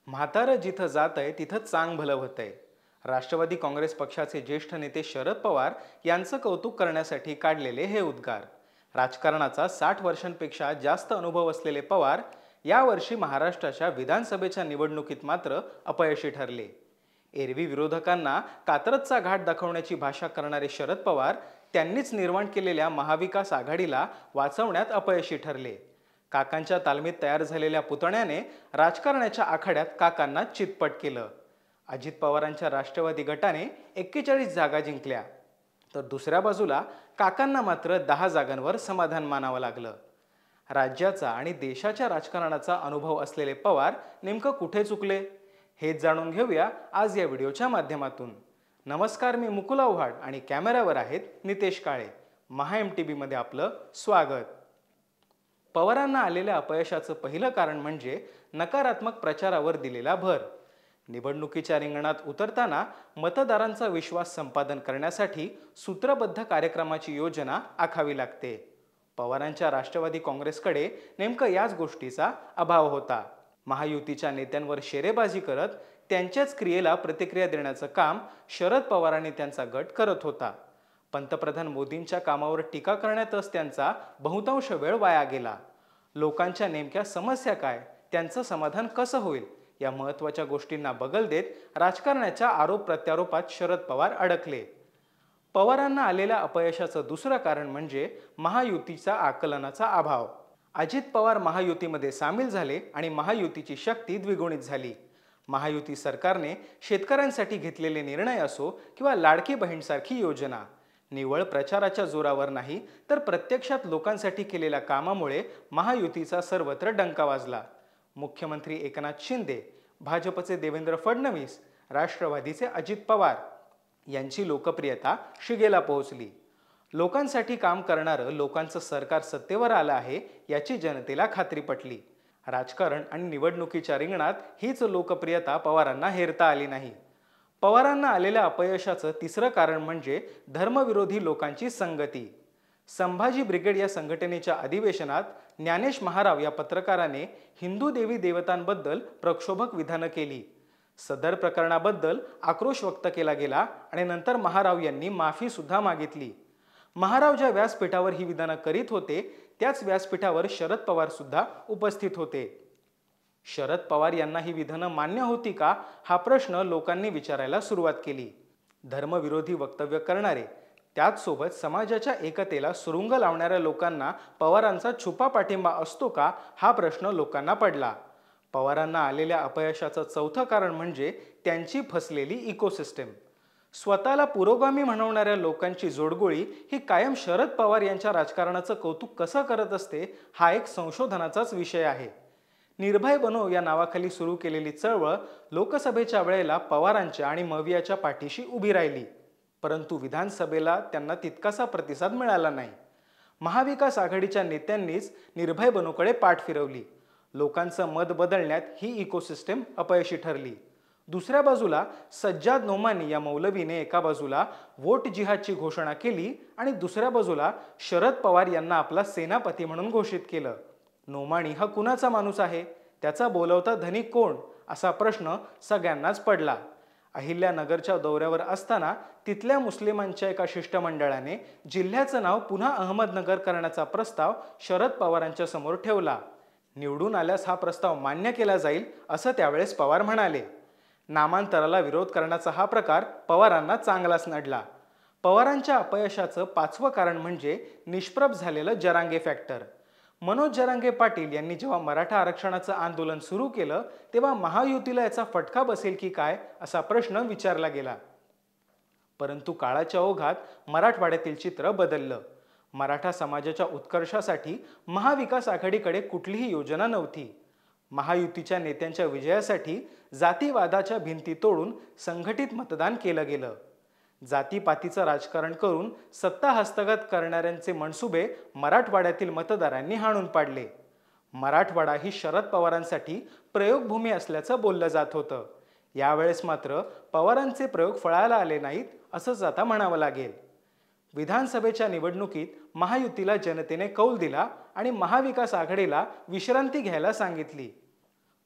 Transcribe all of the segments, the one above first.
म्हातारं जिथं जात आहे तिथं चांग भलं होतंय. राष्ट्रवादी काँग्रेस पक्षाचे ज्येष्ठ नेते शरद पवार यांचं कौतुक करण्यासाठी काढलेले हे उद्गार. राजकारणाचा 60 वर्षांपेक्षा जास्त अनुभव असलेले पवार यावर्षी महाराष्ट्राच्या विधानसभेच्या निवडणुकीत मात्र अपयशी ठरले. एरवी विरोधकांना कात्रजचा घाट दाखवण्याची भाषा करणारे शरद पवार त्यांनीच निर्माण केलेल्या महाविकास आघाडीला वाचवण्यात अपयशी ठरले. काकांच्या तालमीत तयार झालेल्या पुतण्याने राजकारणाच्या आखाड्यात काकांना चितपट केलं. अजित पवारांच्या राष्ट्रवादी गटाने 41 जागा जिंकल्या, तर दुसऱ्या बाजूला काकांना मात्र 10 जागांवर समाधान मानावं लागलं. राज्याचा आणि देशाच्या राजकारणाचा अनुभव असलेले पवार नेमकं कुठे चुकले हेच जाणून घेऊया आज या व्हिडिओच्या माध्यमातून. नमस्कार, मी मुकुल आव्हाड आणि कॅमेऱ्यावर आहेत नितेश काळे. महा MTB मध्ये आपलं स्वागत. पवारांना आलेल्या अपयशाचं पहिलं कारण म्हणजे नकारात्मक प्रचारावर दिलेला भर. निवडणुकीच्या रिंगणात उतरताना मतदारांचा विश्वास संपादन करण्यासाठी सूत्रबद्ध कार्यक्रमाची योजना आखावी लागते. पवारांच्या राष्ट्रवादी काँग्रेसकडे नेमकं याच गोष्टीचा अभाव होता. महायुतीच्या नेत्यांवर शेरेबाजी करत त्यांच्याच क्रियेला प्रतिक्रिया देण्याचं काम शरद पवार आणि त्यांचा गट करत होता. पंतप्रधान मोदींच्या कामावर टीका करण्यातच त्यांचा बहुतांश वेळ वाया गेला. लोकांच्या नेमक्या समस्या काय, त्यांचं समाधान कसं होईल या महत्त्वाच्या गोष्टींना बगल देत राजकारणाच्या आरोप प्रत्यारोपात शरद पवार अडकले. पवारांना आलेल्या अपयशाचं दुसरं कारण म्हणजे महायुतीचा आकलनाचा अभाव. अजित पवार महायुतीमध्ये सामील झाले आणि महायुतीची शक्ती द्विगुणित झाली. महायुती सरकारने शेतकऱ्यांसाठी घेतलेले निर्णय असो किंवा लाडकी बहीणसारखी योजना, निव्वळ प्रचाराच्या जोरावर नाही तर प्रत्यक्षात लोकांसाठी केलेल्या कामामुळे महायुतीचा सर्वत्र डंका वाजला. मुख्यमंत्री एकनाथ शिंदे, भाजपचे देवेंद्र फडणवीस, राष्ट्रवादीचे अजित पवार यांची लोकप्रियता शिगेला पोहोचली. लोकांसाठी काम करणारं लोकांचं सरकार सत्तेवर आलं आहे याची जनतेला खात्री पटली. राजकारण आणि निवडणुकीच्या रिंगणात हीच लोकप्रियता पवारांना हेरता आली नाही. पवारांना आलेल्या अपयशाचं तिसरं कारण म्हणजे धर्मविरोधी लोकांची संगती. संभाजी ब्रिगेड या संघटनेच्या अधिवेशनात ज्ञानेश महाराव या पत्रकाराने हिंदू देवी देवतांबद्दल प्रक्षोभक विधानं केली. सदर प्रकरणाबद्दल आक्रोश व्यक्त केला गेला आणि नंतर महाराव यांनी माफी सुद्धा मागितली. महाराव ज्या व्यासपीठावर ही विधानं करीत होते त्याच व्यासपीठावर शरद पवार सुद्धा उपस्थित होते. शरद पवार यांना ही विधानं मान्य होती का हा प्रश्न लोकांनी विचारायला सुरुवात केली. धर्मविरोधी वक्तव्य करणारे, त्याचसोबत समाजाच्या एकतेला सुरुंग लावणाऱ्या लोकांना पवारांचा छुपा पाठिंबा असतो का हा प्रश्न लोकांना पडला. पवारांना आलेल्या अपयशाचं चौथं कारण म्हणजे त्यांची फसलेली इकोसिस्टीम. स्वतःला पुरोगामी म्हणवणाऱ्या लोकांची जोडगोळी ही कायम शरद पवार यांच्या राजकारणाचं कौतुक कसं करत असते हा एक संशोधनाचाच विषय आहे. निर्भय बनो या नावाखाली सुरू केलेली चळवळ लोकसभेच्या वेळेला पवारांच्या आणि मवियाच्या पाठीशी उभी राहिली, परंतु विधानसभेला त्यांना तितकासा प्रतिसाद मिळाला नाही. महाविकास आघाडीच्या नेत्यांनीच निर्भय बनोकडे पाठ फिरवली. लोकांचं मत बदलण्यात ही इकोसिस्टीम अपयशी ठरली. दुसऱ्या बाजूला सज्जाद नोमानी या मौलवीने एका बाजूला वोट जिहादची घोषणा केली आणि दुसऱ्या बाजूला शरद पवार यांना आपला सेनापती म्हणून घोषित केलं. नोमानी हा कुणाचा माणूस आहे, त्याचा बोलवता धनिक कोण असा प्रश्न सगळ्यांनाच पडला. अहिल्यानगरच्या दौऱ्यावर असताना तिथल्या मुस्लिमांच्या एका शिष्टमंडळाने जिल्ह्याचं नाव पुन्हा अहमदनगर करण्याचा प्रस्ताव शरद पवारांच्या समोर ठेवला. निवडून आल्यास हा प्रस्ताव मान्य केला जाईल असं त्यावेळेस पवार म्हणाले. नामांतराला विरोध करण्याचा हा प्रकार पवारांना चांगलाच नडला. पवारांच्या अपयशाचं पाचवं कारण म्हणजे निष्प्रभ झालेलं जरांगे फॅक्टर. मनोज जरांगे पाटील यांनी जेव्हा मराठा आरक्षणाचं आंदोलन सुरू केलं तेव्हा महायुतीला याचा फटका बसेल की काय असा प्रश्न विचारला गेला. परंतु काळाच्या ओघात मराठवाड्यातील चित्र बदललं. मराठा समाजाच्या उत्कर्षासाठी महाविकास आघाडीकडे कुठलीही योजना नव्हती. महायुतीच्या नेत्यांच्या विजयासाठी जातीवादाच्या भिंती तोडून संघटित मतदान केलं गेलं. जातीपातीचं राजकारण करून सत्ता हस्तगत करणाऱ्यांचे मनसुबे मराठवाड्यातील मतदारांनी हाणून पाडले. मराठवाडा ही शरद पवारांसाठी प्रयोगभूमी असल्याचं बोललं जात होतं. यावेळेस मात्र पवारांचे प्रयोग फळाला आले नाहीत असंच आता म्हणावं लागेल. विधानसभेच्या निवडणुकीत महायुतीला जनतेने कौल दिला आणि महाविकास आघाडीला विश्रांती घ्यायला सांगितली.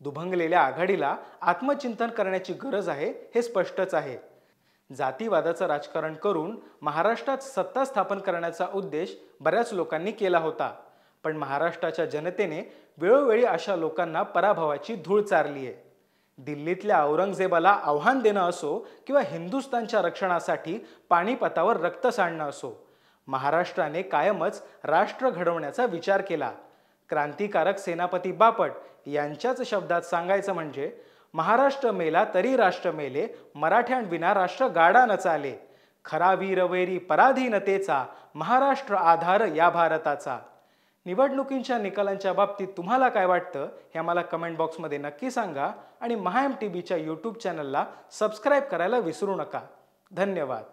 दुभंगलेल्या आघाडीला आत्मचिंतन करण्याची गरज आहे हे स्पष्टच आहे. जातीवादाचं राजकारण करून महाराष्ट्रात सत्ता स्थापन करण्याचा उद्देश बऱ्याच लोकांनी केला होता, पण महाराष्ट्राच्या जनतेने वेळोवेळी अशा लोकांना पराभवाची धूळ चारली आहे. दिल्लीतल्या औरंगजेबाला आव्हान देणं असो किंवा हिंदुस्थानच्या रक्षणासाठी पानिपतावर रक्त सांडणं असो, महाराष्ट्राने कायमच राष्ट्र घडवण्याचा विचार केला. क्रांतिकारक सेनापती बापट यांच्याच शब्दात सांगायचं म्हणजे, महाराष्ट्र मेला तरी राष्ट्र मेले, मराठ्यांविना राष्ट्र गाडा न चाले. खरा वीरवैरी पराधीनतेचा, महाराष्ट्र आधार या भारताचा. निवडणुकींच्या निकालांच्या बाबतीत तुम्हाला काय वाटतं हे आम्हाला कमेंट बॉक्समध्ये नक्की सांगा आणि MahaMTVच्या यूट्यूब चॅनलला सबस्क्राईब करायला विसरू नका. धन्यवाद.